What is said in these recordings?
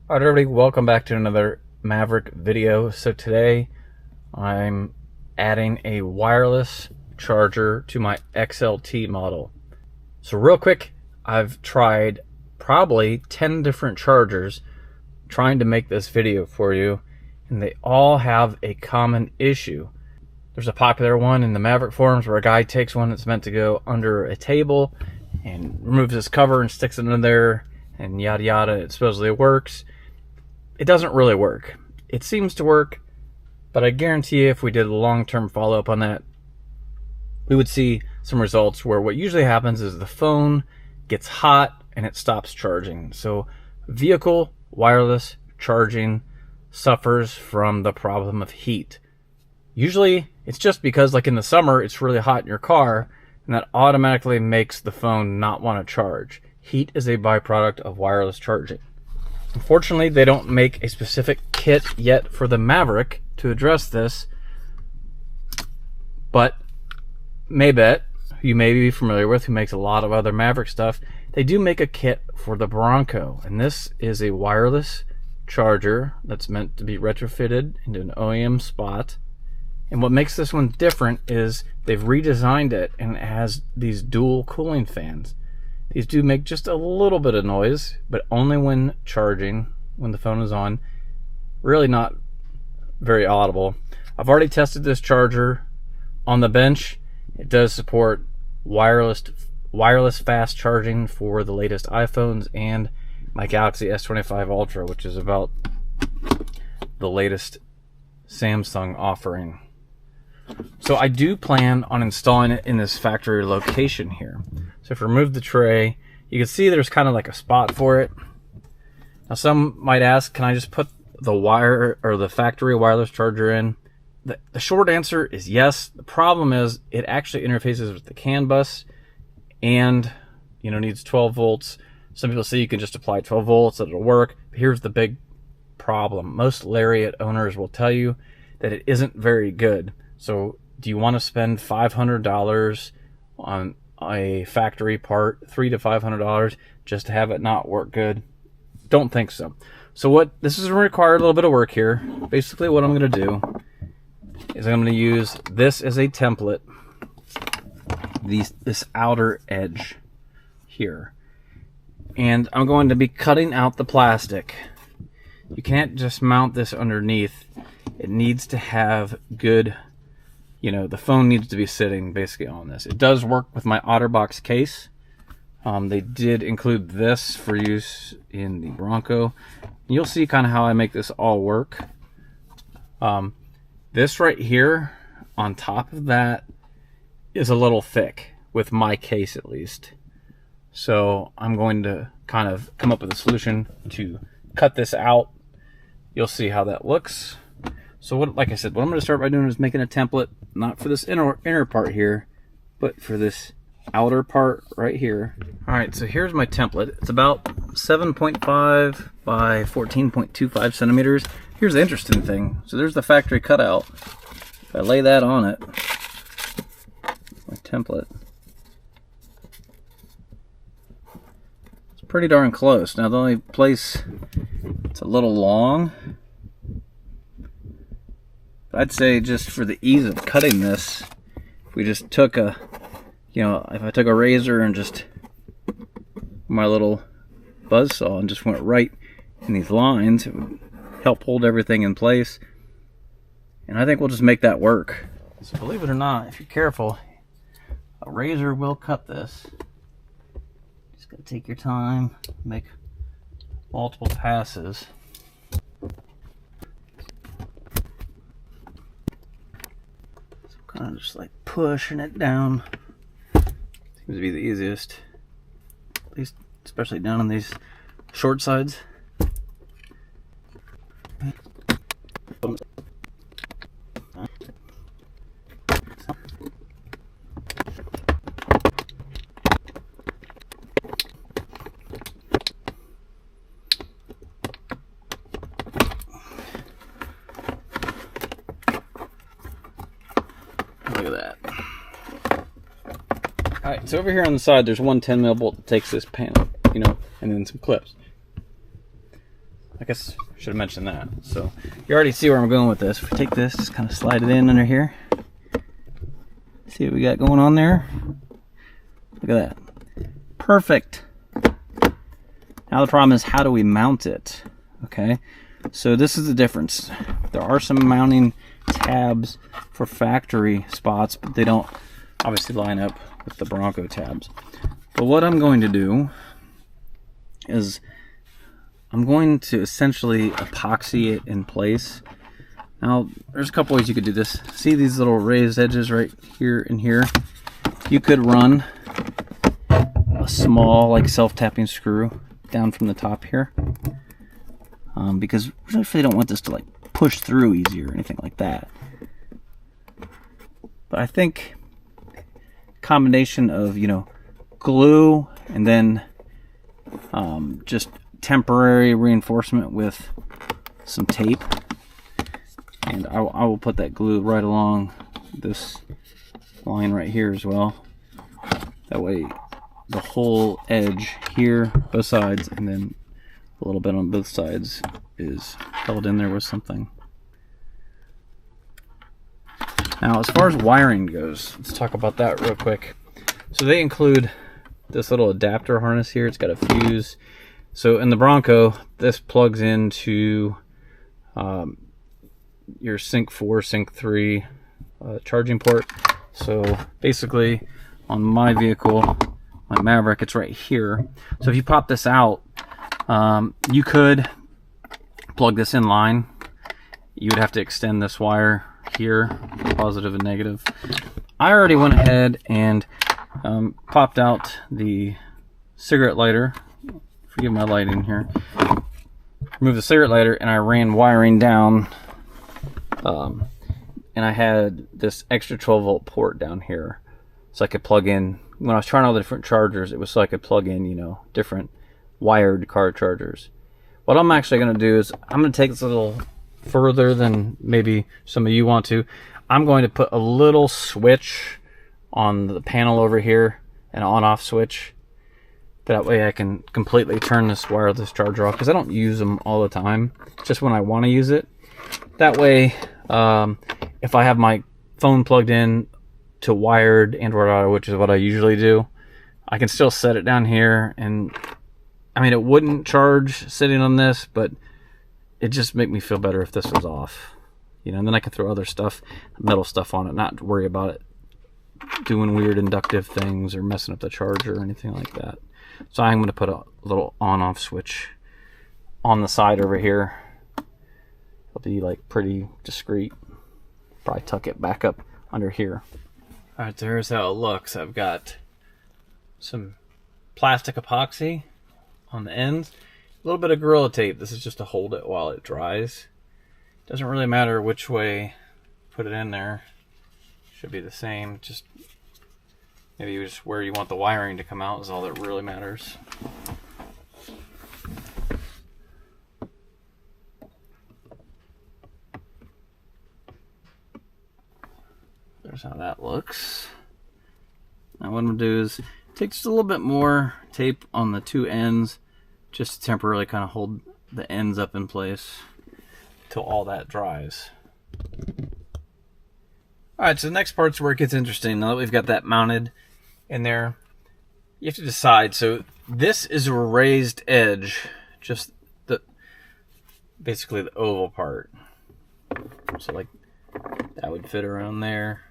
Alright everybody, welcome back to another Maverick video. So today I'm adding a wireless charger to my XLT model. So real quick, I've tried probably 10 different chargers trying to make this video for you, and they all have a common issue. There's a popular one in the Maverick forums where a guy takes one that's meant to go under a table and removes this cover and sticks it in there and yada yada. It supposedly works. It doesn't really work. It seems to work, but I guarantee you if we did a long-term follow-up on that, we would see some results where what usually happens is the phone gets hot and it stops charging. So vehicle wireless charging suffers from the problem of heat. Usually it's just because, like in the summer, it's really hot in your car, and that automatically makes the phone not want to charge. Heat is a byproduct of wireless charging. Unfortunately, they don't make a specific kit yet for the Maverick to address this, but Maverick, who you may be familiar with, who makes a lot of other Maverick stuff, they do make a kit for the Bronco, and this is a wireless charger that's meant to be retrofitted into an OEM spot. And what makes this one different is they've redesigned it, and it has these dual cooling fans. These do make just a little bit of noise, but only when charging, when the phone is on. Really not very audible. I've already tested this charger on the bench. It does support wireless fast charging for the latest iPhones and my Galaxy S25 Ultra, which is about the latest Samsung offering. So I do plan on installing it in this factory location here. So if I remove the tray, you can see there's kind of like a spot for it. Now some might ask, can I just put the wire or the factory wireless charger in? The short answer is yes. The problem is it actually interfaces with the CAN bus and needs 12 volts. Some people say you can just apply 12 volts, that it'll work. But here's the big problem. Most Lariat owners will tell you that it isn't very good. So do you want to spend $500 on a factory part, $300 to $500, just to have it not work good? Don't think so. So this is going to require a little bit of work here. Basically what I'm going to do is I'm going to use this as a template, this outer edge here. And I'm going to be cutting out the plastic. You can't just mount this underneath. It needs to have good, the phone needs to be sitting basically on this. It does work with my OtterBox case. They did include this for use in the Bronco. You'll see kind of how I make this all work. This right here on top of that is a little thick, with my case at least. So I'm going to kind of come up with a solution to cut this out. You'll see how that looks. So like I said, what I'm going to start by doing is making a template, not for this inner part here, but for this outer part right here. All right, so here's my template. It's about 7.5 by 14.25 centimeters. Here's the interesting thing. So there's the factory cutout. If I lay that on it, my template, it's pretty darn close. Now the only place it's a little long, I'd say just for the ease of cutting this, if we just took if I took a razor and just my little buzzsaw and just went right in these lines, it would help hold everything in place. And I think we'll just make that work. So believe it or not, if you're careful, a razor will cut this. Just gotta take your time, make multiple passes. Kind of just like pushing it down. Seems to be the easiest, at least especially down on these short sides. Look at that. Alright, so over here on the side there's one 10 mil bolt that takes this panel, and then some clips. I guess I should have mentioned that. So you already see where I'm going with this. If we take this, just kind of slide it in under here. See what we got going on there? Look at that. Perfect. Now the problem is, how do we mount it? Okay, so this is the difference. There are some mounting tabs for factory spots, but they don't obviously line up with the Bronco tabs. But what I'm going to do is I'm going to essentially epoxy it in place. Now, there's a couple ways you could do this. See these little raised edges right here and here? You could run a small, like, self-tapping screw down from the top here, because we really don't want this to, like, push through easy or anything like that. But I think combination of, you know, glue and then just temporary reinforcement with some tape, and I will put that glue right along this line right here as well. That way the whole edge here, both sides, and then a little bit on both sides is held in there with something. Now, as far as wiring goes, let's talk about that real quick. So they include this little adapter harness here. It's got a fuse. So in the Bronco, this plugs into your Sync 4, Sync 3 charging port. So basically, on my vehicle, my Maverick, it's right here. So if you pop this out, you could plug this in line. You would have to extend this wire here, positive and negative. I already went ahead and popped out the cigarette lighter. Forgive my lighting here. Remove the cigarette lighter, and I ran wiring down, and I had this extra 12-volt port down here, so I could plug in. When I was trying all the different chargers, it was so I could plug in, you know, different wired car chargers. What I'm actually going to do is I'm going to take this a little further than maybe some of you want to. I'm going to put a little switch on the panel over here, an on-off switch. That way I can completely turn this wireless charger off, because I don't use them all the time, just when I want to use it. That way, if I have my phone plugged in to wired Android Auto, which is what I usually do, I can still set it down here, and I mean, it wouldn't charge sitting on this, but it just make me feel better if this was off, you know. And then I can throw other stuff, metal stuff on it, not worry about it doing weird inductive things or messing up the charger or anything like that. So I'm going to put a little on-off switch on the side over here. It'll be like pretty discreet. Probably tuck it back up under here. Alright, so here's how it looks. I've got some plastic epoxy on the ends. A little bit of Gorilla Tape. This is just to hold it while it dries. Doesn't really matter which way put it in there. Should be the same. Just maybe just where you want the wiring to come out is all that really matters. There's how that looks. Now what I'm going to do is take just a little bit more tape on the two ends, just to temporarily kind of hold the ends up in place till all that dries. Alright, so the next part's where it gets interesting. Now that we've got that mounted in there, you have to decide. So this is a raised edge, just basically the oval part. So like that would fit around there,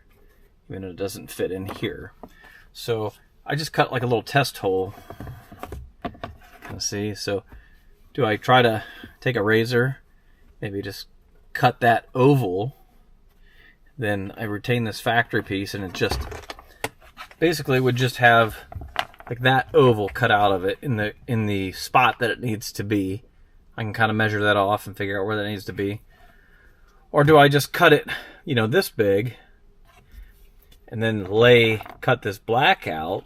even though it doesn't fit in here. So I just cut like a little test hole. Let's see. So do I try to take a razor, maybe just cut that oval? Then I retain this factory piece, and it just basically would just have like that oval cut out of it in the spot that it needs to be. I can kind of measure that off and figure out where that needs to be. Or do I just cut it, you know, this big, and then cut this black out,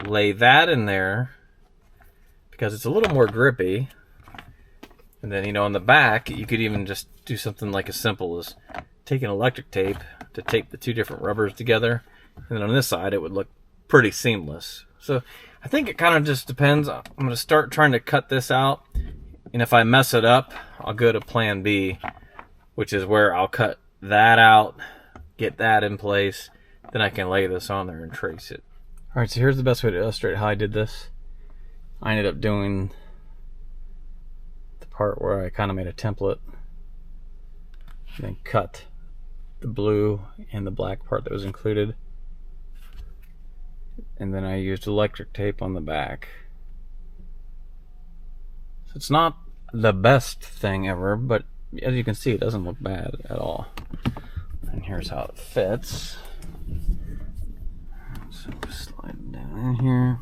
lay that in there, because it's a little more grippy. And then, you know, on the back, you could even just do something like as simple as take an electric tape to tape the two different rubbers together, and then on this side it would look pretty seamless. So I think it kind of just depends. I'm going to start trying to cut this out And if I mess it up, I'll go to plan B, which is where I'll cut that out, get that in place, then I can lay this on there and trace it. Alright, so here's the best way to illustrate how I did this. I ended up doing the part where I kind of made a template, and then cut the blue and the black part that was included, and then I used electric tape on the back. So it's not the best thing ever, but as you can see, it doesn't look bad at all. And here's how it fits. So slide it down in here.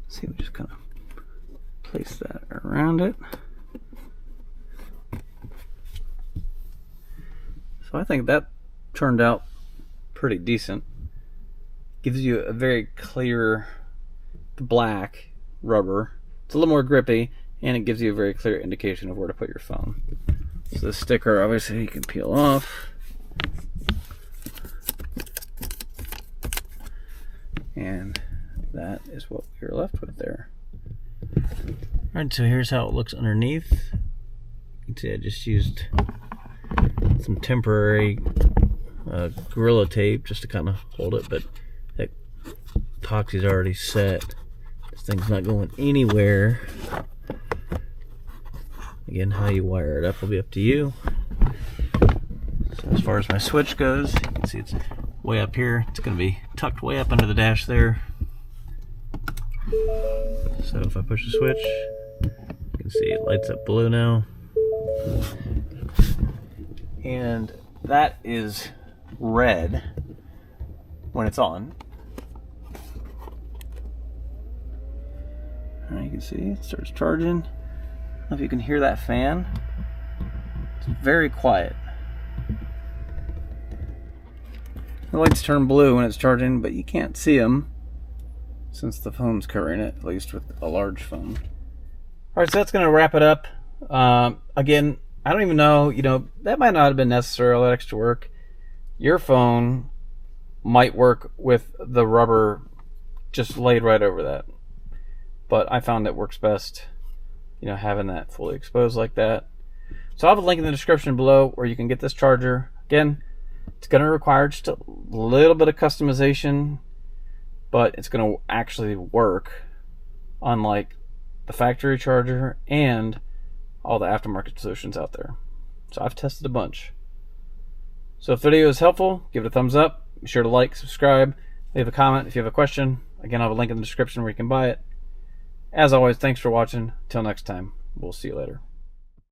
See, we just kind of place that around it. So I think that turned out pretty decent. Gives you a very clear black rubber. It's a little more grippy, and it gives you a very clear indication of where to put your phone. So the sticker, obviously, you can peel off. And that is what we're left with there. Alright, so here's how it looks underneath. You can see I just used some temporary Gorilla tape just to kind of hold it, but that epoxy's already set. This thing's not going anywhere. Again, how you wire it up will be up to you. So as far as my switch goes, you can see it's way up here. It's going to be tucked way up under the dash there. So if I push the switch, you can see it lights up blue now. And that is red when it's on. And you can see it starts charging. I don't know if you can hear that fan. It's very quiet. The lights turn blue when it's charging, but you can't see them since the phone's covering it, at least with a large phone. Alright, so that's going to wrap it up. Again, I don't even know, that might not have been necessary, all that extra work. Your phone might work with the rubber just laid right over that. But I found it works best, having that fully exposed like that. So I'll have a link in the description below where you can get this charger. Again, it's going to require just a little bit of customization, but it's going to actually work, unlike the factory charger and all the aftermarket solutions out there. So I've tested a bunch. So if the video is helpful, give it a thumbs up. Be sure to like, subscribe, leave a comment if you have a question. Again, I'll have a link in the description where you can buy it. As always, thanks for watching. Till next time, we'll see you later.